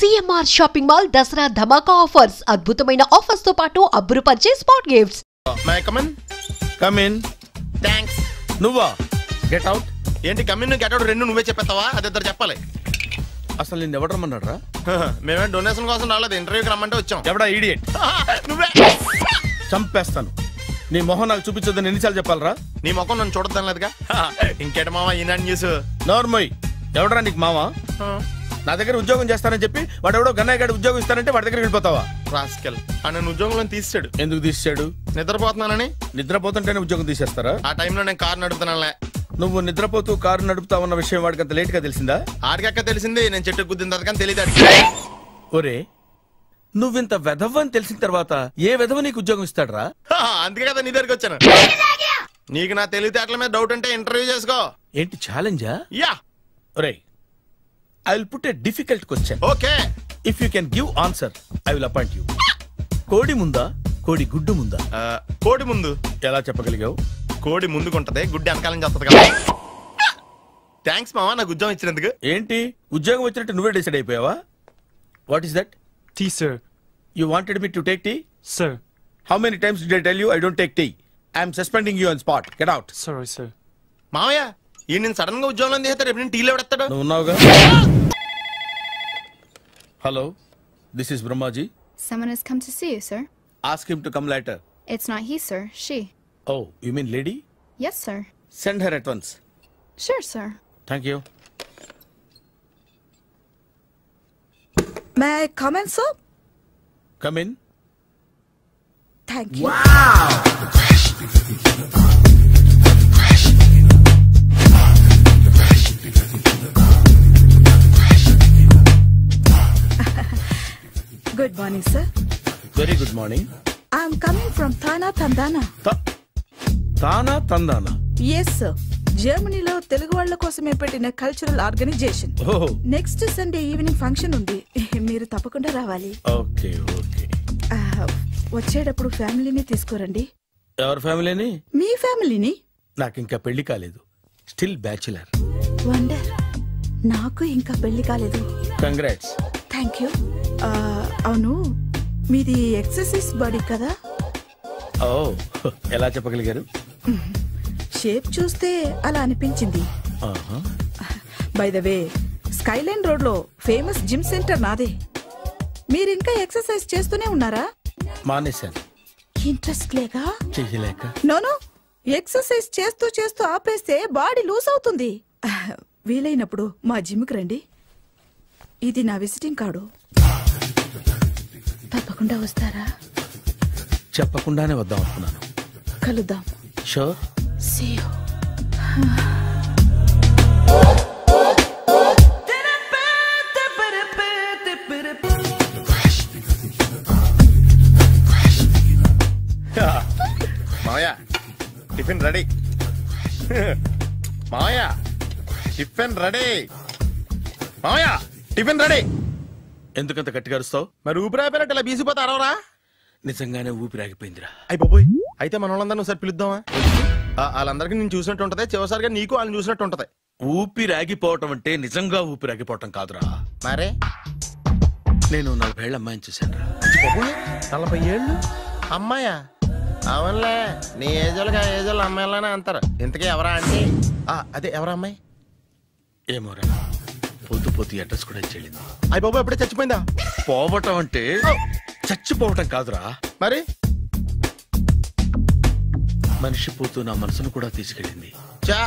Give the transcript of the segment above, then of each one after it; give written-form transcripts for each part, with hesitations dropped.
CMR shopping mall Dasara ధమాకా offers. అద్భుతమైన offers తో పాటు అబ్బురుపరిచే spot gifts. May I come in? Come in. Thanks. నువ్వా? Get out. ఏంటి కమ్ ఇన్ గెట్ అవుట్ రెండు నువ్వే చెప్పేస్తావా? అది ఇద్దరు చెప్పాలి. అసలు నేను ఎవరు రమ్మన్నాడు రా? మేమే డొనేషన్ కోసం రాలేదు, ఇంటర్వ్యూకి రమ్మంటే వచ్చాం. ఎవడా ఈడియట్? నువ్వే. చంపేస్తాను. నీ మొహం నాకు చూపించొద్దని ఎన్నిసార్లు చెప్పాలరా? నీ ముఖం నన్ను చూడద్దాం లేదుగా. ఇంకేట మావా ఈనాడు న్యూస్. నోర్మోయ్. ఎవడరా నీకు మావా? నా దగ్గర ఉద్యోగం చేస్తానని చెప్పి వాడు ఎవడో గన్నయ్య గారి ఉద్యోగం ఇస్తానంటే వాడి దగ్గర వెళ్ళిపోతావా? రాస్కెల్. నన్ను ఉద్యోగంలో తీసాడు. ఎందుకు తీసాడు? నిద్రపోతున్నానని. నిద్రపోతుంటేనే ఉద్యోగం తీసేస్తారా? ఆ టైంలో నేను కారు నడుపుతున్నానులే. నువ్వు నిద్రపోతూ కారు నడుపుతా ఉన్న విషయం వాడికి అంత లేట్ గా తెలిసిందా? ఆడికక్క తెలిసింది, నేను చెట్టు గుద్దిన తర్వాత కానీ తెలియదు. ఒరే, నువ్వింత వెధవ్ అని తెలిసిన తర్వాత ఏ వెధవ నీకు ఉద్యోగం ఇస్తాడరా? అందుకే కదా నీ దగ్గరికి వచ్చాను. నీకు నా తెలివితేటల మీద డౌట్ అంటే ఇంటర్వ్యూ చేసుకో. ఏంటి ఛాలెంజా? యా. ఒరే, I will put a difficult question. Okay. If you can give answer, I will appoint you. కోడి ముందా, కోడి గుడ్డు ముందా? కోడి ముందు. ఎలా చెప్పగలిగావు? కోడి ముందుకుంటది, గుడ్డి వెనకాలని చేస్తుంది కదా. థ్యాంక్స్ మావా నాకు ఉద్యోగం ఇచ్చినందుకు. ఏంటి ఉద్యోగం వచ్చినట్టు నువ్వే decide అయిపోయావా? What is that? Tea, sir. You wanted me to take tea? Sir. How many times did I tell you I don't take tea? I am suspending you on spot. Get out. Sorry, sir. మావయ్య ఈ నేను sudden గా ఉద్యోగంలో తీస్తాడు, రేపు నేను టీలో పెడతాడు. నువ్వు ఉన్నావుగా? Hello, this is Brahmaji. Someone has come to see you, sir. Ask him to come later. It's not he, sir. She. Oh, you mean lady? Yes, sir. Send her at once. Sure, sir. Thank you. May I come in, sir? Come in. Thank you. Good morning, sir. Very good morning. I'm coming from Thana Tandana. Thana Tandana? Yes, sir. జర్మనీలో తెలుగు వాళ్ళ కోసమే పెట్టిన cultural organisation. Next Sunday evening function ఉంది, మీరు తప్పకుండా రావాలి. Okay okay. వచ్చేటప్పుడు ఫ్యామిలీని తీసుకురండి. ఎవరి ఫ్యామిలీని? మీ ఫ్యామిలీని. నాకు ఇంకా పెళ్లి కాలేదు, స్టిల్ బ్యాచులర్. వండర్. నాకు ఇంకా పెళ్లి కాలేదు. కంగ్రాట్స్. Thank you. అవును, మీది ఎక్సర్సైజ్ బాడీ కదా? ఓ, ఎలా చెప్పగలిగారు? షేప్ చూస్తే అలా అనిపించింది. By the way, Skyline road లో ఫేమస్ జిమ్ సెంటర్ నాదే. మీరు ఇంకా ఎక్సర్సైజ్ చేస్తూనే ఉన్నారా? మానేశాను. ఇంట్రెస్ట్ లేక? చేయలేక. నోనో, ఎక్సర్సైజ్ చేస్తూ చేస్తూ ఆపేస్తే బాడీ లూజ్ అవుతుంది. వీలైనప్పుడు మా జిమ్కి రండి. ఇది నా విజిటింగ్ కార్డు. తప్పకుండా వస్తారా? చెప్పకుండానే వద్దాం అనుకున్నాను. కలుద్దాం. షూర్. See you. మావయ్య టిఫిన్ రెడీ. మావయ్య టిఫిన్ రెడీ. మావయ్య టిఫిన్ రెడీ. ఎందుకంత గట్టిగా అరుస్తావు? మరి ఊపిరి అయిపోయినట్టు ఇలా బీసిపోతే అరవరా? నిజంగానే ఊపిరాగిపోయిందిరా. అయ్యి బాబోయ్, అయితే మన వాళ్ళందరినీ ఒకసారి పిలుద్దామా? వాళ్ళందరికీ నేను చూసినట్టు ఉంటది, చివరిసారిగా నీకు వాళ్ళని చూసినట్టు ఉంటది. ఊపిరాగిపోవటం అంటే నిజంగా ఊపిరాగిపోవటం కాదురా. మరే నేను 40 ఏళ్ల అమ్మాయిని చూశాను రా. 40 ఏళ్ళు అమ్మాయా? అవునులే, నీ ఏజోళ్ళకి ఆ ఏజోళ్ళు అమ్మాయిలానే అంటారు. ఇంతకీ ఎవరా అంటే? అదే ఎవరా అమ్మాయి? ఏమోరా, పోతూ పోతూ అడ్రస్ కూడా చెల్లింది. అయ్యి బాబు ఎప్పుడే చచ్చిపోయిందా? పోవటం అంటే చచ్చిపోవటం కాదురా. మరి మనిషి పోతూ నా మనసును కూడా తీసుకెళ్ళింది. చా,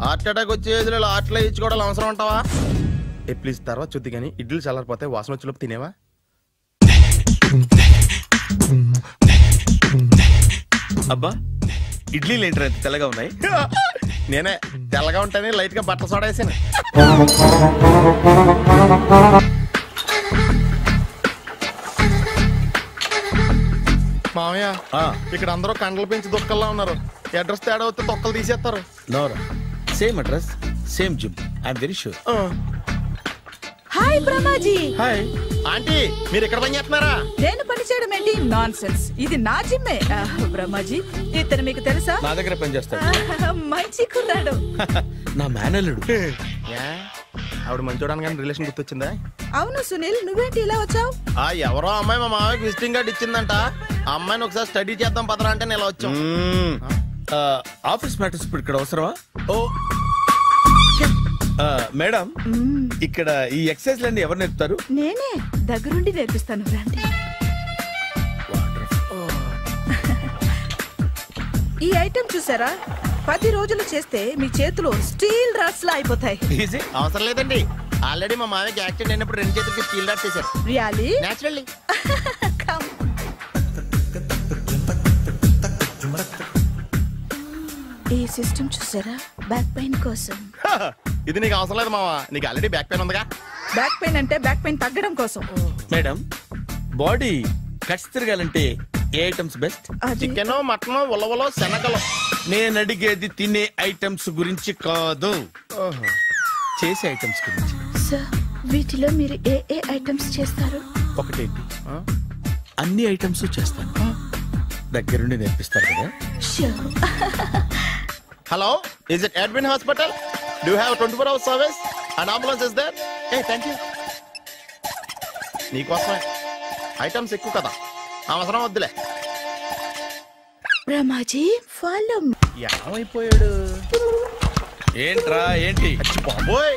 హార్ట్ అటాక్ వచ్చే ఏజ్లో హార్ట్లో ఇచ్చుకోవడం అవసరం అంటావా? ప్లీజ్ తర్వాత చూద్ది కానీ ఇడ్లీలు చల్లారిపోతే వాసన వచ్చేలోపు తినేవా? అబ్బా, ఇడ్లీలు ఏంటి అంత తెల్లగా ఉన్నాయి? నేనే తెల్లగా ఉంటానే లైట్ గా బట్టలు సోడా వేసాను. మామయ్య, ఇక్కడ అందరూ కండలు పెంచి దుక్కల్లా ఉన్నారు. అడ్రస్ తేడా వస్తే తొక్కలు తీసేస్తారు. నోరా, same address, same gym. I'm very sure. Hi Brahmaji. Hi aunty, మీరు ఇక్కడ పని చేస్తున్నారా? నేను పని చేయడం ఏంటి? Nonsense. ఇది నా జిమ్మే. బ్రహ్మాజీ, ఇతను మీకు తెలుసా? నా దగ్గర పని చేస్తాడు. మంచి కుర్రాడు. నా మేనల్లుడు. ఆవిడ మంచి చూడడానికి రిలేషన్ గుర్తొచ్చిందా? అవును సునీల్, నువ్వేంటి ఇలా వచ్చావు? ఎవరో అమ్మాయి మా మామయ్యకి విజిటింగ్ కార్డ్ ఇచ్చిందంట. ఆ అమ్మాయిని ఒకసారి స్టడీ చేద్దాం పదరా అంటే నేను ఇలా వచ్చాం. ఆఫీస్ మ్యాటర్స్ ఇప్పుడు ఇక్కడ అవసరమా? ఓ మేడం, ఇక్కడ ఈ ఎక్సర్సైజ్ లన్నీ ఎవరు నేర్పుతారు? నేనే దగ్గరుండి నేర్పిస్తాను, రండి. ఈ ఐటెం చూసారా? 10 రోజులు చేస్తే మీ చేతులు స్టీల్ రాట్స్ లా అయిపోతాయి. అవసరం లేదండి, ఆల్రెడీ మా మామయ్యకి యాక్సిడెంట్ అయినప్పుడు 2 చేతులకి స్టీల్ డాట్ చేశారు. రియల్లీ? నేచురల్లీ. ఈ సిస్టమ్ చూసారా? బ్యాక్ పెయిన్ కోసం. ఇది నీకు అవసరం లేదు మావా, నీకు ఆల్రెడీ బ్యాక్ పెయిన్ ఉందిగా. బ్యాక్ పెయిన్ అంటే బ్యాక్ పెయిన్ తగ్గడం కోసం. మేడం, బాడీ కట్స్ తిరగాలంటే ఏ ఐటమ్స్ బెస్ట్? చికెన్, మటన్, ఉలవలో, శనగలు. నేను అడిగేది తినే ఐటమ్స్ గురించి కాదు, చేసే ఐటమ్స్ గురించి. సార్, వీటిలో మీరు ఏ ఏ ఐటమ్స్ చేస్తారు? ఒకటేంటి, అన్ని ఐటమ్స్ చేస్తాను. దగ్గరుండి నేర్పిస్తారు కదా? Hello, is it admin hospital? Do have 24 hours service? And ambulance is there? Thank you. నీకోసమే ఐటమ్స్ ఎక్కువ కదా, అవసరం వద్దులే. రమాజీ, ఫాలో. ఏమైపోయాడు? ఏంట్రా ఏంటి? బాబోయ్,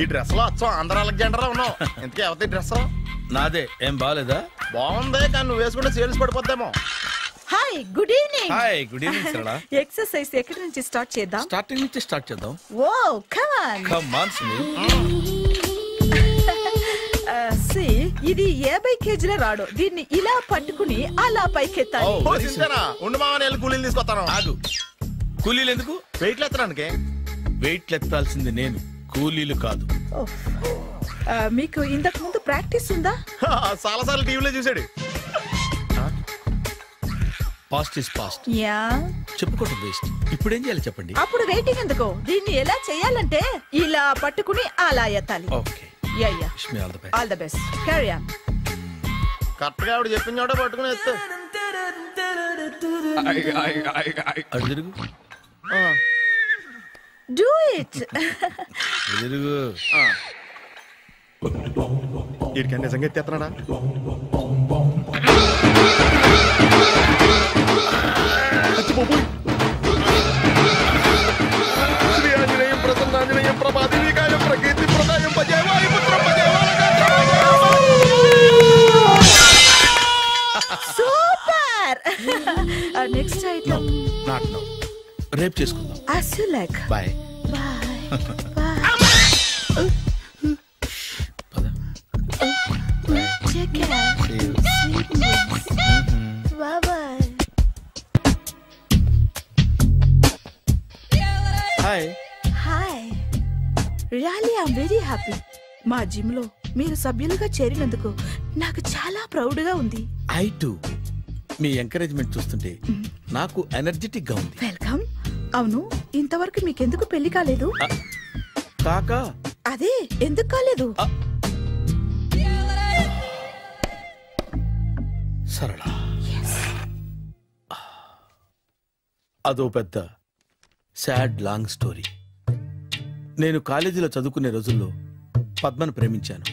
ఈ డ్రెస్ లో వచ్చాం ఆంధ్ర అలెగ్జాండర్ లో ఉన్నావు. ఇంతకీ ఎవరి డ్రెస్? నాదే. ఏం బాగాలేదా? బాగుంది, కానీ నువ్వు వేసుకుంటే సేల్స్ పడిపోద్దేమో. Hi, good evening. Hi, good evening Sarala. Exercise ఎక్కడి నుంచి స్టార్ట్ చేద్దాం? స్టార్టింగ్ నుంచి స్టార్ట్ చేద్దాం. Oh come on. Come on Sunil. ఇది 50 kg రాడు. దీన్ని ఇలా పట్టుకుని అలా పైకెత్తాలి. ఉండు మామని వెళ్ళి కూలీలు తీసుకొస్తాను. ఆగు, కూలీలు ఎందుకు? వెయిట్ ఎత్తడానికి. వెయిట్ ఎత్తాల్సింది నేను, కూలీలు కాదు. మీకు ఇంతకు ముందు ప్రాక్టీస్ ఉందా? చాలా సార్లు టీవీలో చూసాడు. Past is past. యా, చెప్పుకోవటం వేస్ట్. ఇప్పుడు ఏం చేయాలి చెప్పండి? అప్పుడు వెయిటింగ్ ఎందుకు? దీన్ని ఎలా చేయాలంటే ఇలా పట్టుకుని అలా ఎత్తాలి. Okay, yeah yeah, wish me all the best. All the best. Carry on. Correct గా ఆవిడ చెప్పిన చోట పట్టుకుని ఎత్తు. అటు తిరుగు. Do it. తిరుగు. వీడికి నిజంగా ఎత్తేస్తున్నాడా? శ్రీ ఆంజనేయం ప్రసన్నాంజనేయం ప్రభాది వికాయం ప్రకీర్తి ప్రదాయం భజేవాయు పుత్రం super. Next item not now, రేపు చేసుకుందాం. as you like. Bye. Bye. Take care. Sweet dreams. Bye bye. Hi. Hi. Really, I'm very happy. మా జిమ్ లో మీరు సభ్యులుగా చేరినందుకు నాకు చాలా ప్రౌడ్ గా ఉంది. I to. మీ ఎంకరేజ్మెంట్ చూస్తుంటే నాకు ఎనర్జెటిక్ గా ఉంది. వెల్కమ్. అవును, ఇంతవరకు మీకెందుకు పెళ్లి కాలేదు? కాకా, అదే ఎందుకు కాలేదు? సరళ, అదో పెద్ద సాడ్ లాంగ్ స్టోరీ. నేను కాలేజీలో చదువుకునే రోజుల్లో పద్మను ప్రేమించాను.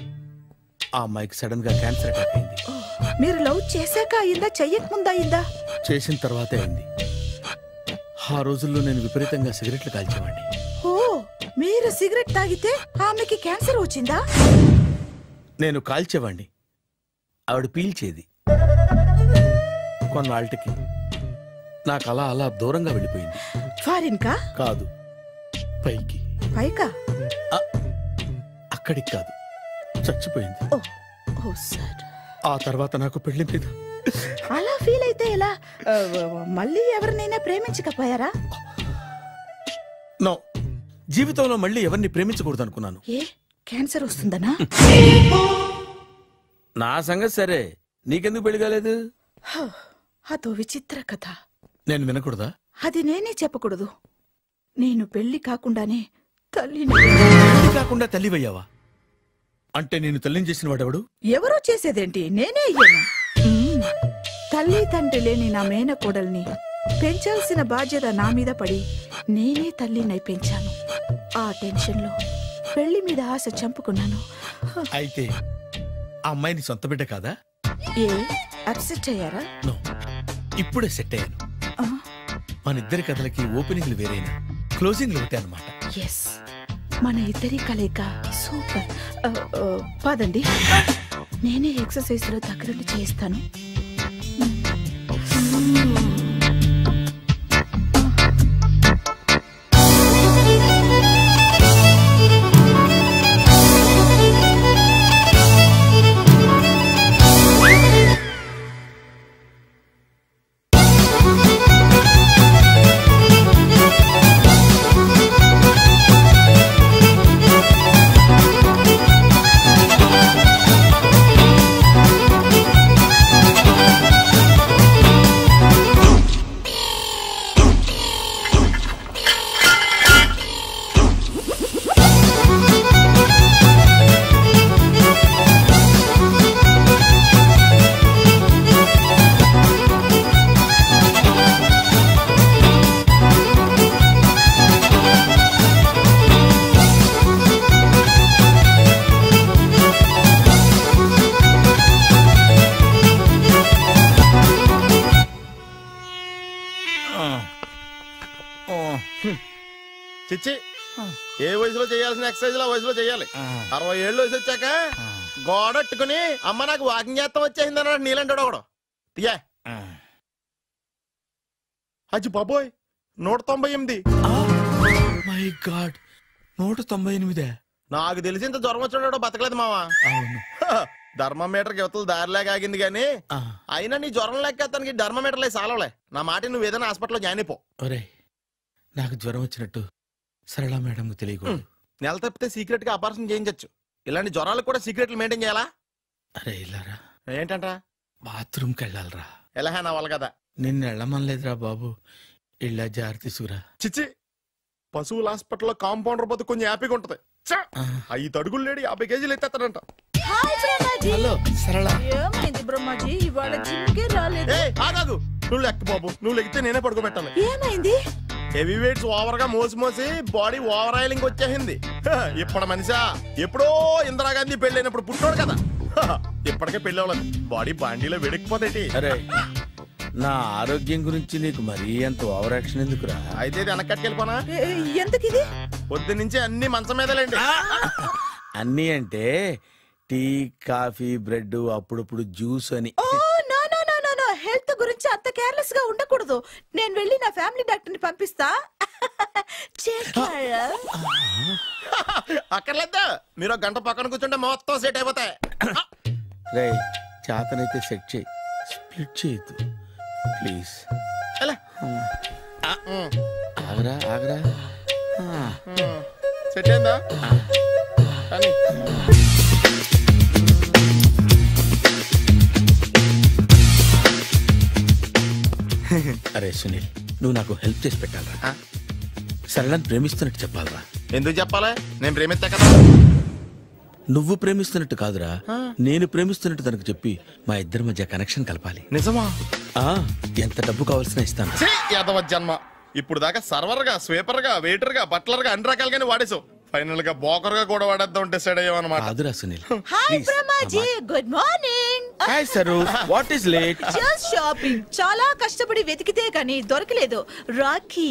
ఆ అమ్మాయికి సడన్ గా క్యాన్సర్ అటాక్ అయింది. మీరు లవ్ చేశాక అయిందా, చెయ్యక ముందా అయిందా? చేసిన తర్వాతే అయింది. ఆ రోజుల్లో నేను విపరీతంగా సిగరెట్లు కాల్చేవాడిని. ఓ, మీరు సిగరెట్ తాగితే ఆమెకి క్యాన్సర్ వచ్చిందా? నేను కాల్చేవాడిని, ఆవిడ పీల్చేది. కొన్నాళ్ళకి నాకు అలా అలా దూరంగా వెళ్ళిపోయింది. ఫారిన్ కా? కాదు, పైకి. పైకా? అక్కడికి కాదు, చచ్చిపోయింది. ఓ సార్. ఆ తర్వాత నాకు పెళ్లి మీద. అలా ఫీల్ అయితే ఎలా? మళ్ళీ ఎవరినైనా ప్రేమించకపోయారా? నో, జీవితంలో మళ్ళీ ఎవరిని ప్రేమించకూడదు అనుకున్నాను. ఏ, క్యాన్సర్ వస్తుందనా? నా సంగతి సరే, నీకెందుకు పెళ్లి కాలేదు? అదో విచిత్ర కథ. నేను వినకూడదా? అది నేనే చెప్పకూడదు. నేను పెళ్లి కాకుండానే తల్లిని. పెళ్లి కాకుండా తల్లివయ్యావా? అంటే నేను తల్లిని చేసిన వాడెవడు? ఎవరో చేసేదేంటి, నేనే అయ్యాను. తల్లి తండ్రి లేని నా మేనకోడల్ని పెంచాల్సిన బాధ్యత నా మీద పడి నేనే తల్లినై పెంచాను. ఆ టెన్షన్లో పెళ్లి మీద ఆశ చంపుకున్నాను. అయితే ఆ అమ్మాయిని సొంత బిడ్డ కాదా? ఏ అప్సెట్ అయ్యారా? నో, ఇప్పుడే సెట్ అయ్యాను. మన ఇద్దరి కథలకి ఓపెనింగ్లు వేరైనా క్లోజింగ్లు ఒకటే అనమాట. ఎస్, మన ఇద్దరి కలయిక సూపర్. పదండి, నేనే ఎక్సర్సైజ్ లో దగ్గరుండి చేయిస్తాను. చిచ్చి, ఏ వయసులో చేయాల్సిన ఎక్సర్సైజ్ ఆ వయసులో చేయాలి. 60 ఏళ్ళు వయసు వచ్చాక గోడట్టుకుని అమ్మ నాకు వాకింగ్ చేస్తాం వచ్చేసింది అన్నాడు నీలంటాడు ఒకడు. తీయా అజ్జి బాబోయ్, 198. My God, 198. నాకు తెలిసి ఇంత జ్వరం వచ్చాడు బతకలేదు మావా. అవును. ధర్మమీటర్ యువతలు దారిలాగా ఆగింది గానీ అయినా నీ జ్వరం లెక్క అతనికి ధర్మమీటర్లే సాలవలే. నా మాట నువ్వు ఏదైనా హాస్పిటల్లో జాయిన్ అయిపో. ఒరే, నాకు జ్వరం వచ్చినట్టు సరళ మేడం తెలియకూడదు. నెల తప్పితే సీక్రెట్ గా ఆపరేషన్ చేయించచ్చు. ఇలాంటి జ్వరాలకు కూడా సీక్రెట్లు మెయింటైన్ చేయాలా? అరే ఇల్లారా, ఏంటంట? బాత్రూమ్కి వెళ్ళాలరా. ఎలా నా వాళ్ళ కదా. నిన్ను వెళ్ళమనలేదురా బాబు, ఇళ్ళ జారి తీసుకురా. చిచ్చి, పశువుల హాస్పిటల్లో కాంపౌండర్ బతు కొంచెం హ్యాపీగా ఉంటది. 5 అడుగులు లేడి 50 కేజీలు ఎత్తేస్తాడంట. హలో సరళ. ఏమైంది బ్రహ్మాజీ, ఇవాళ జిమ్కే రాలేదు? ఆగాగు, నువ్వు లెక్క బాబు, నువ్వు లెక్కితే నేనే పడుకోబెట్టాలి. ఏమైంది? హెవీ వెయిట్స్ ఓవర్ గా మోసి బాడీ ఓవర్ ఆయిలింగ్ వచ్చేసింది. ఇప్పుడు మనిషా ఎప్పుడో ఇందిరాగాంధీ పెళ్ళైనప్పుడు పుట్టాడు కదా, ఇప్పటికే పెళ్లి అవ్వలేదు. బాడీ బాండీలో వెడికిపోతాయి. అరే, నా ఆరోగ్యం గురించి నీకు మరీ అంత ఓవర్ యాక్షన్ ఎందుకురా? అయితే వెనకట్టుకెళ్ళిపోనా? ఎందుకు? పొద్దు నుంచి అన్ని మంచం మీదలేండి. అన్నీ అంటే టీ, కాఫీ, బ్రెడ్, అప్పుడప్పుడు జ్యూస్ అని. హెల్త్ గురించి అంత కేర్లెస్ గా ఉండకూడదు. నేను వెళ్ళి నా ఫ్యామిలీ డాక్టర్ ని పంపిస్తా. అక్కర్లేదా, మీరు గంట పక్కన కూర్చుంటే మొత్తం సెట్ అయిపోతాయి. రే, చేతనైతే సెట్ చేయి, స్ప్లిట్ చేయొద్దు ప్లీజ్. ఆగరా ఆగరా. సెట్ అయిందా? అరే సునీల్, నువ్వు నాకు హెల్ప్ చేసి పెట్టాలరా. సరళని ప్రేమిస్తున్నట్టు చెప్పాలరా. ఎందుకు చెప్పాలి? నేను ప్రేమిస్తా కదా. నువ్వు ప్రేమిస్తున్నట్టు కాదురా, నేను ప్రేమిస్తున్నట్టు తనకు చెప్పి మా ఇద్దరి మధ్య కనెక్షన్ కలపాలి. నిజమా? ఎంత డబ్బు కావాల్సిన ఇస్తాను. యాదవ జన్మ, ఇప్పుడు దాకా సర్వర్ గా, స్వీపర్ గా, వెయిటర్ గా, బట్లర్ గా అన్ని రకాలుగానే వాడేసావు. ఫైనల్ గా బోకర్ గా కూడా వాడేద్దాం డిసైడ్ అయ్యామన్నమాట. కాదురా Sunil. Hi Brahmaji, good morning. Hi sir, what is late? Just shopping. చాలా కష్టపడి వెతికితే కానీ దొరకలేదు. రాఖీ.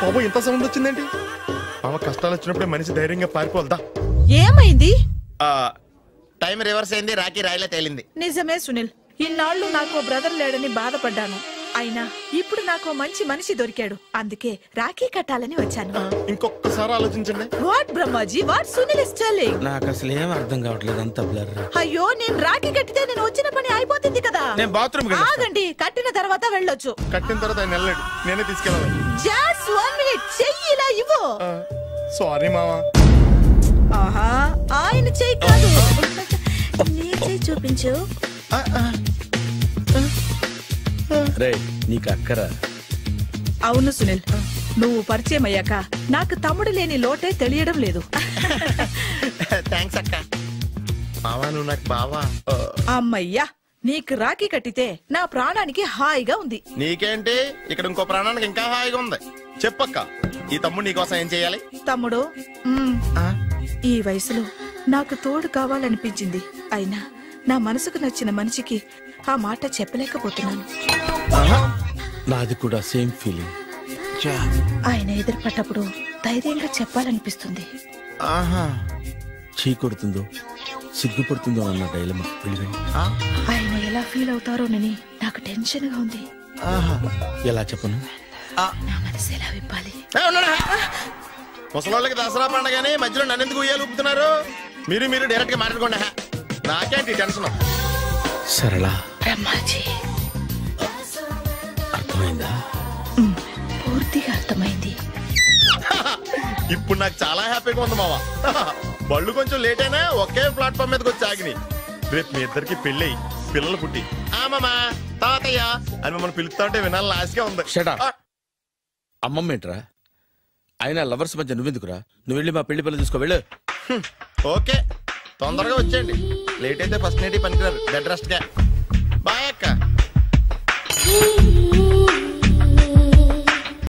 బాబు, ఇంత సౌండ్ వచ్చిందేంటి? మామ కష్టాలు వచ్చినప్పుడే మనిషి ధైర్యంగా పారిపోల్దా. ఏమైంది? టైం రివర్స్ అయింది, రాఖీ రాయిలా తేలింది. నిజమే సునీల్, ఇన్నాళ్ళు నాకు బ్రదర్ లేడని బాధపడ్డాను. అయినా ఇప్పుడు నాకు మంచి మనిషి దొరికాడు. అందుకే రాఖీ కట్టాలని వచ్చాను. ఇంకొకసారి ఆలోచించండి. What Brahmaji, what Sunil is telling? నాకు అసలు ఏం అర్థం కావట్లేదు, అంత బ్లర్. అయ్యో, నేను రాఖీ కట్టితే నేను వచ్చిన పని అయిపోతుంది కదా. నేను బాత్రూమ్ ఆగండి, కట్టిన తర్వాత వెళ్ళొచ్చు. కట్టిన తర్వాత ఆయన వెళ్ళాడు, నేనే తీసుకెళ్ళాలి. జస్ట్ 1 minute, చెయ్యి ఇలా ఇవ్వు. సారీ మామా. ఆహా, ఆయన చెయ్యి కాదు, నీ చెయ్యి చూపించు. రే, నీకు అక్కరా? అవును సునీల్, నువ్వు పరిచయం అయ్యాక నాకు తమ్ముడు లేని లోటే తెలియడం లేదు. థ్యాంక్స్ అక్క. బావా, నువ్వు నాకు బావా. అమ్మయ్యా, నీకు రాఖీ కట్టితే నా ప్రాణానికి హాయిగా ఉంది. నీకేంటి, ఇక్కడ ఇంకో ప్రాణానికి ఇంకా హాయిగా ఉంది. చెప్పక్క, ఈ తమ్ముడు నీకోసం ఏం చేయాలి? తమ్ముడు, ఈ వయసులో నాకు తోడు కావాలనిపించింది. అయినా నా మనసుకు నచ్చిన మనిషికి ఆ మాట చెప్పలేకపోతున్నాను. నాది కూడా సేమ్ ఫీలింగ్. ఆయన ఎదురుపడ్డప్పుడు ధైర్యంగా చెప్పాలనిపిస్తుంది. చీకొడుతుందో సిగ్గుపడుతుందో అన్న డైలమా. ఆయన ఎలా ఫీల్ అవుతారోనని నాకు టెన్షన్ గా ఉంది. ఎలా చెప్పను? నా మనసు ఎలా విప్పాలి? ముసలోళ్ళకి దసరా పండగని మధ్యలో నన్ను ఎందుకు ఉయ్యాలు ఊపుతున్నారు? మీరు డైరెక్ట్ గా మాట్లాడుకోండి. నాకేంటి టెన్షన్? సరళ, బ్రహ్మాజీ, అర్థమైందా? పూర్తిగా అర్థమైంది. ఇప్పుడు నాకు చాలా హ్యాపీగా ఉంది మావా. బళ్ళు కొంచెం లేట్ అయినా ఒకే ప్లాట్ఫామ్ మీదకి వచ్చి ఆగినాయి. రేపు మీ ఇద్దరికి పెళ్ళి పిల్లలు పుట్టి మామా తాతయ్య అని మమ్మల్ని పిలుస్తా ఉంటే వినాలని ఆశగా ఉంది. అమ్మమ్మ ఏంట్రా? అయినా లవర్స్ మధ్య నువ్వెందుకురా? నువ్వు వెళ్ళి మా పెళ్లి పిల్లలు చూసుకో వెళ్ళు. ఓకే, తొందరగా వచ్చేయండి. లేట్ అయితే ఫస్ట్ నైట్ పనికిరారు. బెడ్ రెస్ట్ గా.